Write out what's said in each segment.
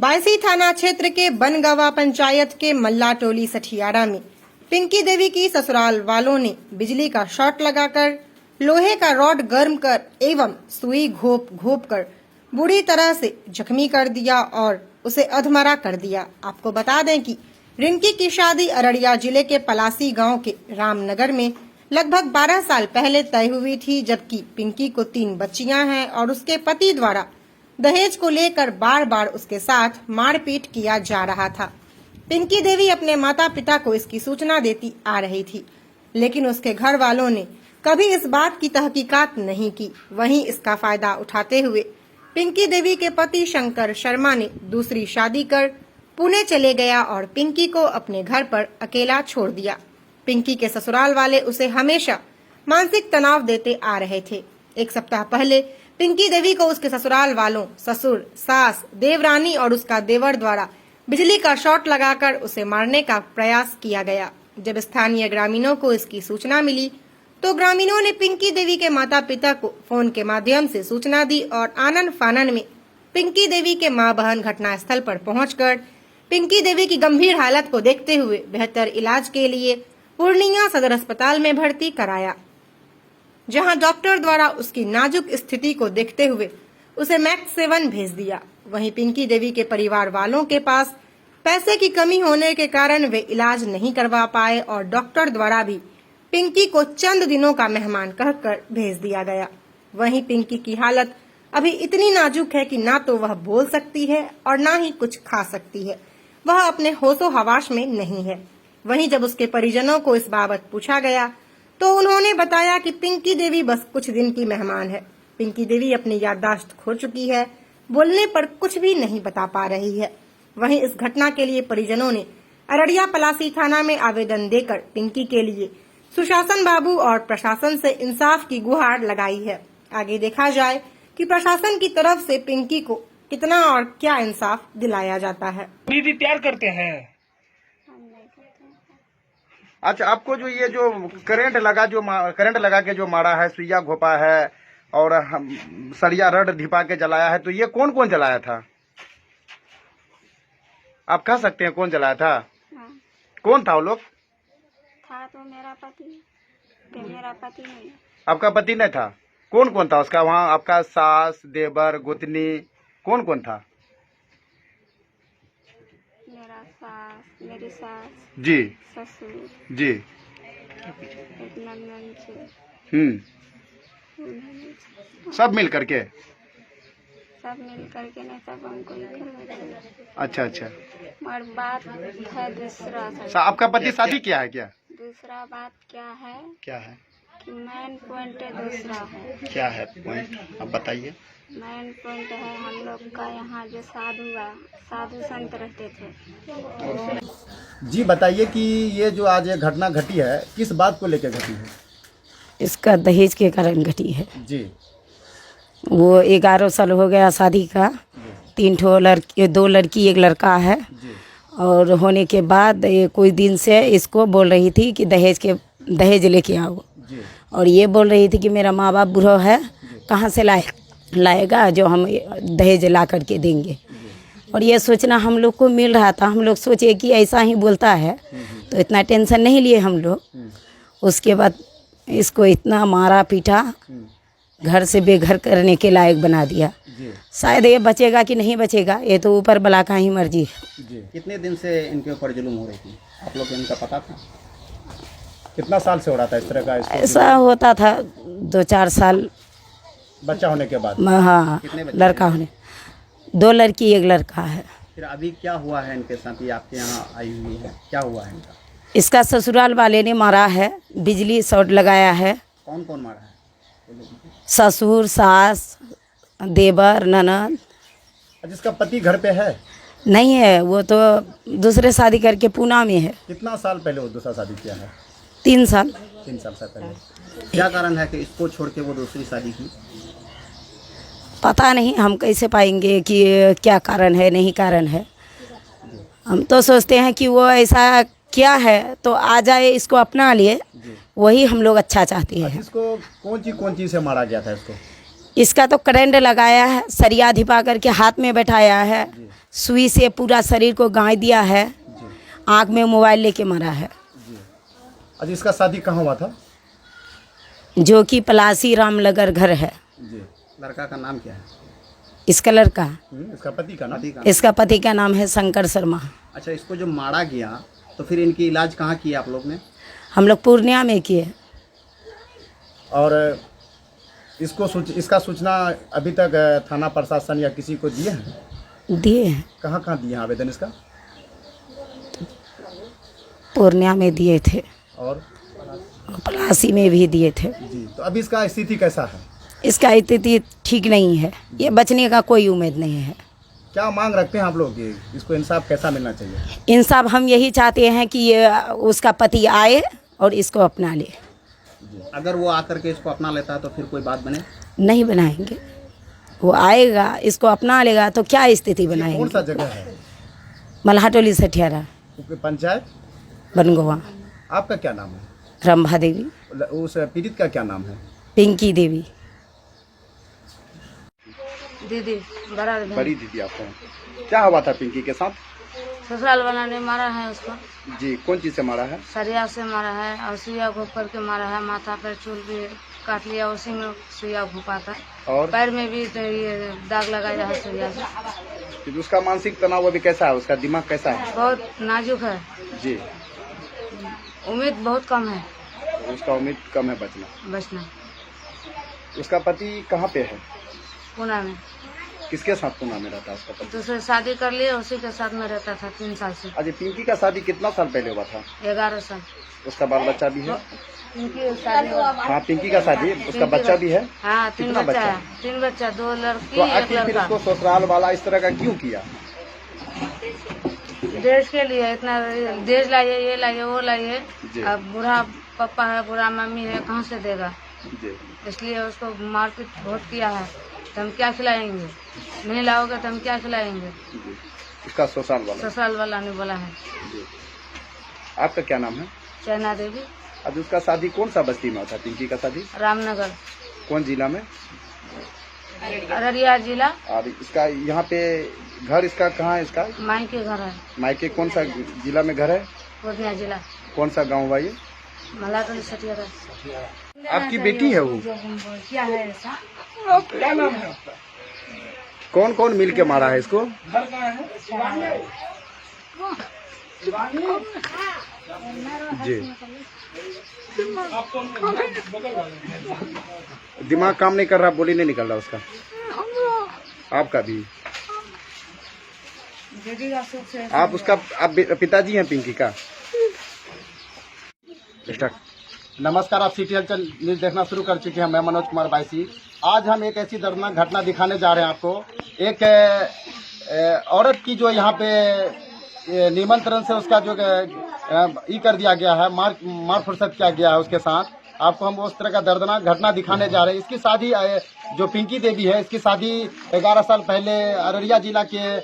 बायसी थाना क्षेत्र के बनगवा पंचायत के मल्ला टोली सठियारा में पिंकी देवी की ससुराल वालों ने बिजली का शॉर्ट लगाकर लोहे का रॉड गर्म कर एवं सुई घोप घोप कर बुरी तरह से जख्मी कर दिया और उसे अधमरा कर दिया। आपको बता दें कि रिंकी की शादी अररिया जिले के पलासी गांव के रामनगर में लगभग 12 साल पहले तय हुई थी, जबकि पिंकी को 3 बच्चियां हैं और उसके पति द्वारा दहेज को लेकर बार बार उसके साथ मारपीट किया जा रहा था। पिंकी देवी अपने माता पिता को इसकी सूचना देती आ रही थी, लेकिन उसके घर वालों ने कभी इस बात की तहकीकात नहीं की। वहीं इसका फायदा उठाते हुए पिंकी देवी के पति शंकर शर्मा ने दूसरी शादी कर पुणे चले गया और पिंकी को अपने घर पर अकेला छोड़ दिया। पिंकी के ससुराल वाले उसे हमेशा मानसिक तनाव देते आ रहे थे। एक सप्ताह पहले पिंकी देवी को उसके ससुराल वालों, ससुर, सास, देवरानी और उसका देवर द्वारा बिजली का शॉर्ट लगाकर उसे मारने का प्रयास किया गया। जब स्थानीय ग्रामीणों को इसकी सूचना मिली तो ग्रामीणों ने पिंकी देवी के माता पिता को फोन के माध्यम से सूचना दी और आनन फानन में पिंकी देवी के मां बहन घटनास्थल पर पहुंचकर पिंकी देवी की गंभीर हालत को देखते हुए बेहतर इलाज के लिए पूर्णिया सदर अस्पताल में भर्ती कराया, जहां डॉक्टर द्वारा उसकी नाजुक स्थिति को देखते हुए उसे मैक्स 7 भेज दिया। वहीं पिंकी देवी के परिवार वालों के पास पैसे की कमी होने के कारण वे इलाज नहीं करवा पाए और डॉक्टर द्वारा भी पिंकी को चंद दिनों का मेहमान कहकर भेज दिया गया। वहीं पिंकी की हालत अभी इतनी नाजुक है कि ना तो वह बोल सकती है और ना ही कुछ खा सकती है। वह अपने होशो हवास में नहीं है। वहीं जब उसके परिजनों को इस बाबत पूछा गया तो उन्होंने बताया कि पिंकी देवी बस कुछ दिन की मेहमान है। पिंकी देवी अपनी याददाश्त खो चुकी है, बोलने पर कुछ भी नहीं बता पा रही है। वहीं इस घटना के लिए परिजनों ने अररिया पलासी थाना में आवेदन देकर पिंकी के लिए सुशासन बाबू और प्रशासन से इंसाफ की गुहार लगाई है। आगे देखा जाए कि प्रशासन की तरफ से पिंकी को कितना और क्या इंसाफ दिलाया जाता है। दीदी प्यार करते हैं। अच्छा, आपको जो ये जो करंट लगा के जो मारा है, सुइया घोपा है और सरिया रड धिपा के जलाया है, तो ये कौन कौन जलाया था? आप कह सकते हैं कौन जलाया था? हाँ। कौन था वो लोग? था तो मेरा पति, मेरा पति नहीं। आपका पति नहीं था? कौन कौन था उसका वहाँ? आपका सास, देवर, गोतनी, कौन कौन था? मेरा सास, मेरी सास जी, ससुर जी, एक नंदन से सब मिल करके। सब मिल करके नहीं, सब हमको ही करवाते। अच्छा अच्छा। और बात है दूसरा आपका पति शादी किया है क्या? दूसरा बात क्या है क्या है कि मेन पॉइंट दूसरा है। क्या है पॉइंट, आप बताइए। मेन पॉइंट है हम लोग का यहाँ जो साधु संत रहते थे। जी बताइए कि ये जो आज ये घटना घटी है, किस बात को लेकर घटी है? इसका दहेज के कारण घटी है जी। वो 11 साल हो गया शादी का, 3 ठो लड़की, 2 लड़की 1 लड़का है जी। और होने के बाद ये कोई दिन से इसको बोल रही थी कि दहेज लेके आओ जी। और ये बोल रही थी कि मेरा माँ बाप बूढ़ा है, कहाँ से लाएगा जो हम दहेज ला करके देंगे। और ये सोचना हम लोग को मिल रहा था, हम लोग सोचे कि ऐसा ही बोलता है, तो इतना टेंशन नहीं लिए हम लोग। उसके बाद इसको इतना मारा पीटा, घर से बेघर करने के लायक बना दिया। शायद ये बचेगा कि नहीं बचेगा, ये तो ऊपर वाला का ही मर्जी है। जी। कितने दिन से इनके ऊपर जुल्म हो रही थी? आप लोग को इनका पता था? कितना साल से हो रहा था इस तरह का? ऐसा होता था 2-4 साल बच्चा होने के बाद। हाँ, लड़का होने, 2 लड़की 1 लड़का है। फिर अभी क्या हुआ है इनके साथ? ये आपके यहाँ आई हुई है, क्या हुआ है इनका? इसका ससुराल वाले ने मारा है, बिजली शॉर्ट लगाया है। कौन कौन मारा है? ससुर, सास, देवर, ननद। जिसका पति घर पे है? नहीं है, वो तो दूसरे शादी करके पूना में है। कितना साल पहले वो दूसरा शादी किया है? 3 साल। 3 साल से पहले। क्या कारण है कि इसको छोड़ के वो दूसरी शादी की? पता नहीं, हम कैसे पाएंगे कि क्या कारण है, नहीं कारण है। हम तो सोचते हैं कि वो ऐसा क्या है तो आ जाए, इसको अपना लिए, वही हम लोग अच्छा चाहते हैं। इसको कौन चीज़ से मारा गया था इसको? इसका तो करंट लगाया है, सरिया धिपा करके हाथ में बैठाया है, सुई से पूरा शरीर को गाय दिया है, आँख में मोबाइल लेके मारा है। अच्छा, इसका शादी कहाँ हुआ था? जो कि पलासी रामनगर घर है। जी। लड़का का नाम क्या है? इसका लड़का, इसका पति का नाम? इसका पति का नाम है शंकर शर्मा। अच्छा, इसको जो मारा गया तो फिर इनकी इलाज कहाँ किया आप लोग ने? हम लोग पूर्णिया में किए। और इसका सूचना अभी तक थाना प्रशासन या किसी को दिए हैं? दिए हैं, कहाँ कहाँ दिए हैं आवेदन इसका? पूर्णिया में दिए थे और पलासी में भी दिए थे। जी, तो अभी इसका स्थिति कैसा है? इसका स्थिति ठीक नहीं है, ये बचने का कोई उम्मीद नहीं है। क्या मांग रखते हैं आप लोग कि इसको इंसाफ कैसा मिलना चाहिए? इंसाफ हम यही चाहते हैं कि ये उसका पति आए और इसको अपना ले। अगर वो आकर के इसको अपना लेता है तो फिर कोई बात बने? नहीं बनाएंगे, वो आएगा इसको अपना लेगा तो क्या स्थिति कौन बनाएंगे। सा जगह है? मल्हाटोली सठियारा, पंचायत? बनगोवा। आपका क्या नाम है? रंभा देवी। उस पीड़ित का क्या नाम है? पिंकी देवी। दीदी, बड़ा बड़ी दीदी आपको। क्या हुआ था पिंकी के साथ? ससुराल वाला ने मारा है उसको, जी, कौन चीज से मारा है? सरिया से मारा है और सुइया घोप करके मारा है। माथा पर चूल भी काट लिया, उसी में सुइया घोपा था। और पैर में भी तो ये दाग लगाया है सुइया से। फिर उसका मानसिक तनाव अभी कैसा है? उसका दिमाग कैसा है? बहुत नाजुक है, जी, उम्मीद बहुत कम है उसका उम्मीद कम है बचना। उसका पति कहाँ पे है? पुणे में किसके साथ पुणे में रहता है उसका पति? दूसरे शादी कर लिए, उसी के साथ में रहता था 3 साल से। अजय, पिंकी का शादी कितना साल पहले हुआ था? 11 साल। उसका बाल बच्चा भी है? इनकी शादी हाँ, पिंकी का शादी, उसका बच्चा भी है? हाँ, 3 कितना बच्चा बच्चा? है, 3 बच्चा, 2 लड़की तो 1 आखिर फिर लड़का। उसको ससुराल वाला इस तरह का क्यों किया? देश के लिए इतना देश लाइए, ये लाइए, वो लाइए। जी। अब बूढ़ा पापा है, बूढ़ा मम्मी है, कहाँ से देगा? जी, इसलिए उसको मारपीट बहुत किया है। तो हम क्या खिलाएंगे? नहीं लाओगे तो हम क्या खिलाएंगे? जी। उसका ससुराल वाला? ससुराल वाला ने बोला है। जी। आपका क्या नाम है? चैना देवी, अब उसका शादी कौन सा बस्ती में होता है? पिंकी का शादी रामनगर, कौन जिला में? अररिया जिला। और इसका यहाँ पे घर इसका कहाँ है? इसका माई के घर है, मायके कौन सा जिला में घर है? पूर्णिया जिला, कौन सा गांव हुआ ये? मल्हाटोली सठियारा। आपकी बेटी है वो? क्या है ऐसा? कौन कौन मिल के मारा है इसको? जी, दिमाग काम नहीं कर रहा, बोली नहीं निकल रहा उसका? आपका भी? आप उसका आप पिताजी हैं पिंकी का? नमस्कार, आप सिटी हलचल न्यूज देखना शुरू कर चुके हैं। मैं मनोज कुमार बायसी। आज हम एक ऐसी दर्दनाक घटना दिखाने जा रहे हैं आपको। एक औरत की जो यहाँ पे निमंत्रण से उसका जो कर दिया गया है, मार फुर्सत किया गया है उसके साथ। आपको हम उस तरह का दर्दनाक घटना दिखाने जा रहे हैं। इसकी शादी जो पिंकी देवी है, इसकी शादी 11 साल पहले अररिया जिला के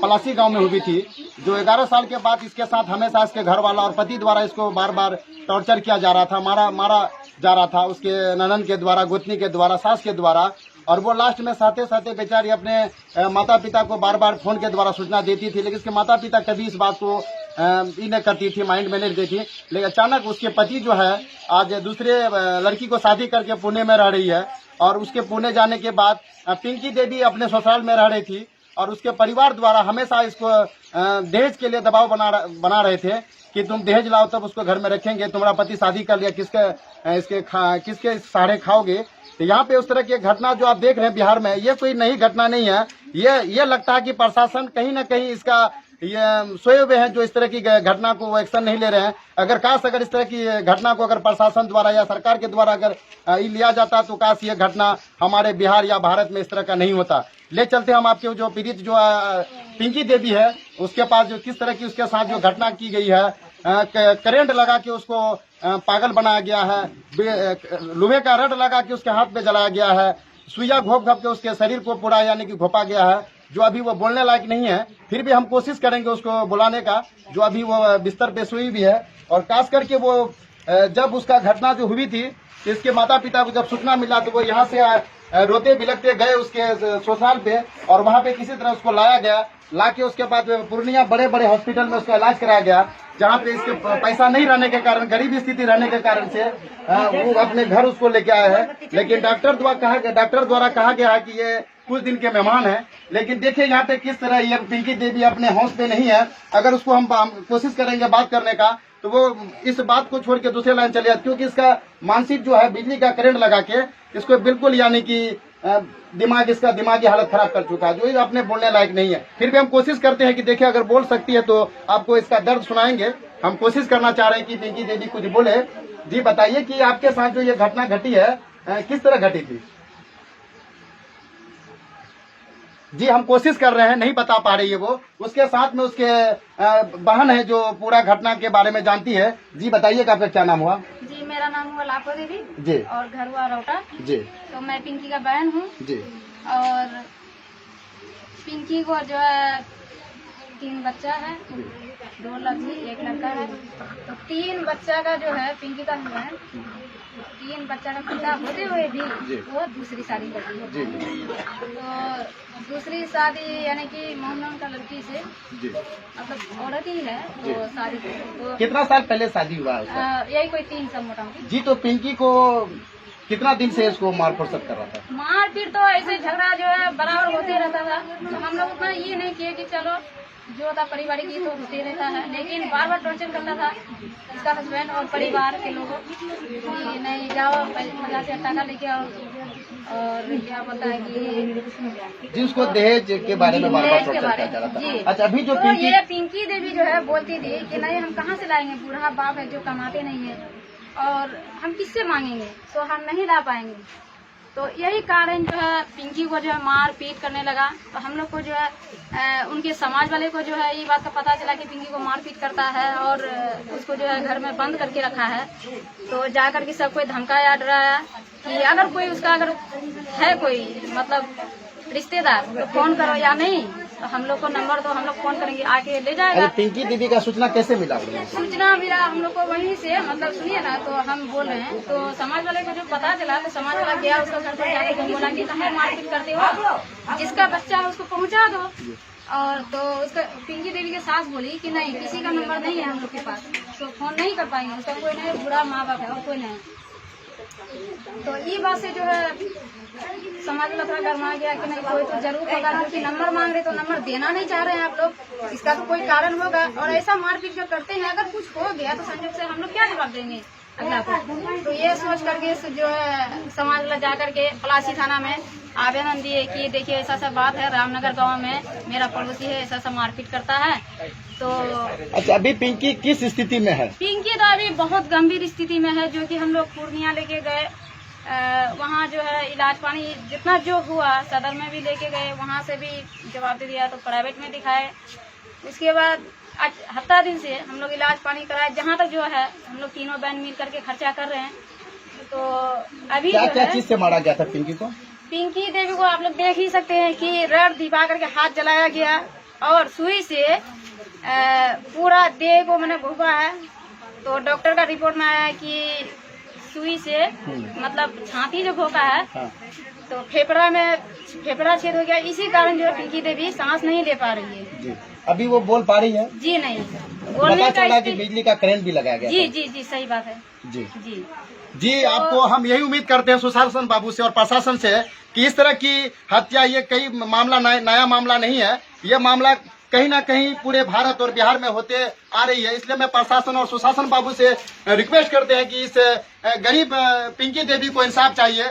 पलासी गांव में हुई थी। जो 11 साल के बाद इसके साथ हमेशा इसके घर वाला और पति द्वारा इसको बार बार टॉर्चर किया जा रहा था, मारा जा रहा था उसके ननद के द्वारा, गोतनी के द्वारा, सास के द्वारा। और वो लास्ट में सहते बेचारी अपने माता पिता को बार बार फोन के द्वारा सूचना देती थी, लेकिन इसके माता पिता कभी इस बात को नहीं करती थी, माइंड में नहीं देती। लेकिन अचानक उसके पति जो है आज दूसरे लड़की को शादी करके पुणे में रह रही है। और उसके पुणे जाने के बाद पिंकी देवी अपने ससुराल में रह रही थी और उसके परिवार द्वारा हमेशा इसको दहेज के लिए दबाव बना रहे थे कि तुम दहेज लाओ तब उसको घर में रखेंगे, तुम्हारा पति शादी कर लिया, किसके सहारे खाओगे। तो यहाँ पे उस तरह की घटना जो आप देख रहे हैं बिहार में, ये कोई नई घटना नहीं है। ये लगता है कि प्रशासन कहीं ना कहीं इसका ये सोए हुए हैं, जो इस तरह की घटना को एक्शन नहीं ले रहे हैं। अगर इस तरह की घटना को अगर प्रशासन द्वारा या सरकार के द्वारा अगर लिया जाता तो काश ये घटना हमारे बिहार या भारत में इस तरह का नहीं होता। ले चलते हम आपके जो पीड़ित जो पिंकी देवी है, उसके पास जो किस तरह की उसके साथ जो घटना की गई है, करंट लगा के उसको पागल बनाया गया है, लोहे का रड लगा के उसके हाथ पे जलाया गया है, सुइया घोप के उसके शरीर को पूरा यानी कि घोपा गया है। जो अभी वो बोलने लायक नहीं है, फिर भी हम कोशिश करेंगे उसको बुलाने का, जो अभी वो बिस्तर पे सोई भी है। और खास करके वो जब उसका घटना जो हुई थी, इसके माता पिता को जब सूचना मिला तो वो यहाँ से रोते बिलखते गए उसके ससुराल पे और वहाँ पे किसी तरह उसको लाया गया। लाके उसके बाद पूर्णिया बड़े बड़े हॉस्पिटल में उसका इलाज कराया गया, जहाँ पे इसके पैसा नहीं रहने के कारण, गरीब स्थिति रहने के कारण से वो अपने घर उसको लेके आया है। लेकिन डॉक्टर द्वारा कहा गया है कि ये कुछ दिन के मेहमान हैं। लेकिन देखिए यहाँ पे किस तरह ये पिंकी देवी अपने होश पे नहीं है। अगर उसको हम कोशिश करेंगे बात करने का तो वो इस बात को छोड़ के दूसरे लाइन चले जाती, क्योंकि इसका मानसिक जो है बिजली का करंट लगा के इसको बिल्कुल यानी कि इसका दिमागी हालत खराब कर चुका है, जो ये अपने बोलने लायक नहीं है। फिर भी हम कोशिश करते हैं कि देखिए अगर बोल सकती है तो आपको इसका दर्द सुनाएंगे। हम कोशिश करना चाह रहे हैं कि पिंकी देवी कुछ बोले। जी बताइए कि आपके साथ जो ये घटना घटी है किस तरह घटी थी? जी हम कोशिश कर रहे हैं, नहीं बता पा रही है वो। उसके साथ में उसके बहन है जो पूरा घटना के बारे में जानती है। जी बताइएगा आपका क्या नाम हुआ? जी मेरा नाम हुआ लाखो देवी जी। और घर हुआ रौटा। जी। तो मैं पिंकी का बहन हूँ। जी। और पिंकी को जो है 3 बच्चा है, 2 लड़की 1 लड़का है। तो 3 बच्चा का जो है पिंकी का जो है 3 बच्चा का पिता होते हुए भी वो दूसरी शादी करती है। तो दूसरी शादी यानी कि मोहन का लड़की से मतलब औरत ही है तो शादी तो कितना साल पहले शादी हुआ है? यही कोई 3 साल मोटा मोटी। जी। तो पिंकी को कितना दिन से इसको मार फुर्सत कर रहा था? मारपीट तो ऐसे झगड़ा जो है बराबर होते रहता था। तो हम लोग उतना ये नहीं किए कि चलो जो था पारिवारिक ये तो होते रहता है, लेकिन बार बार टॉर्चर करता था इसका हस्बैंड और परिवार के लोगों कि नहीं जाओ 50,000 टाका लेके आओ। और क्या बोलता है कि जी उसको दहेज के बारे में बार बार दहेज के टॉर्चर बारे किया जा रहा जी। था। अच्छा अभी जो तो ये पिंकी देवी जो है बोलती थी कि नहीं हम कहाँ से लाएंगे, बूढ़ा बाप है जो कमाते नहीं है और हम किससे मांगेंगे, तो हम नहीं ला पाएंगे। तो यही कारण जो है पिंकी को जो है मार पीट करने लगा। तो हम लोग को जो है उनके समाज वाले को जो है ये बात का पता चला कि पिंकी को मार पीट करता है और उसको जो है घर में बंद करके रखा है। तो जाकर के सब कोई धमकाया डराया कि अगर कोई उसका अगर है कोई मतलब रिश्तेदार तो फोन करो या नहीं, तो हम लोग को नंबर दो, हम लोग फोन करेंगे आके ले जाएगा। पिंकी दीदी का सूचना कैसे मिला? सूचना मिला हम लोग को वहीं से, मतलब सुनिए ना, तो हम बोल रहे हैं तो समाज वाले को जो पता चला तो समाज वाला गया उसका घर पर जाकर बोला कि कहाँ मारपीट करते हो, जिसका बच्चा है उसको पहुँचा दो। और तो उसका पिंकी देवी की सास बोली कि नहीं किसी का नंबर नहीं है हम लोग के पास, तो फोन नहीं कर पाएंगे, उसका कोई नहीं, बुरा माँ बाप है और कोई नहीं। तो ये बात से जो है समाज में थोड़ा गरमा गया कि नहीं कोई तो जरूर होगा, क्योंकि नंबर मांग रहे तो नंबर देना नहीं चाह रहे हैं आप लोग, इसका तो कोई कारण होगा। और ऐसा मारपीट जो करते हैं अगर कुछ हो गया तो संजोग से हम लोग क्या जवाब देंगे अगला को। तो ये सोच करके जो है समाज वाला जा करके पलासी थाना में आवेदन दिए कि देखिए ऐसा सा बात है, रामनगर गांव में मेरा पड़ोसी है ऐसा सा मारपीट करता है। तो अच्छा अभी पिंकी किस स्थिति में है? पिंकी तो अभी बहुत गंभीर स्थिति में है, जो कि हम लोग पूर्णिया लेके गए, वहाँ जो है इलाज पानी जितना जो हुआ सदर में भी लेके गए, वहाँ से भी जवाब दे दिया तो प्राइवेट में दिखाए। उसके बाद हफ्ता दिन से हम लोग इलाज पानी कराए, जहाँ तक जो है हम लोग तीनों बहन मिल करके खर्चा कर रहे हैं। तो अभी क्या चीज से मारा गया था पिंकी को? पिंकी देवी को आप लोग देख ही सकते हैं कि रड दिखा करके हाथ जलाया गया और सुई से पूरा देह को मैंने घुसा है। तो डॉक्टर का रिपोर्ट में आया कि सुई से मतलब छाती जो भोंका है हाँ। तो फेफड़ा छेद हो गया, इसी कारण जो है पिंकी देवी सांस नहीं ले पा रही है। जी। अभी वो बोल पा रही है? जी नहीं, पता चला कि बिजली का करंट भी लगाया गया। जी जी जी सही बात है। जी जी जी आपको हम यही उम्मीद करते हैं सुशासन बाबू से और प्रशासन से कि इस तरह की हत्या ये कई मामला नया मामला नहीं है, ये मामला कहीं ना कहीं पूरे भारत और बिहार में होते आ रही है। इसलिए मैं प्रशासन और सुशासन बाबू से रिक्वेस्ट करते हैं कि इस गरीब पिंकी देवी को इंसाफ चाहिए।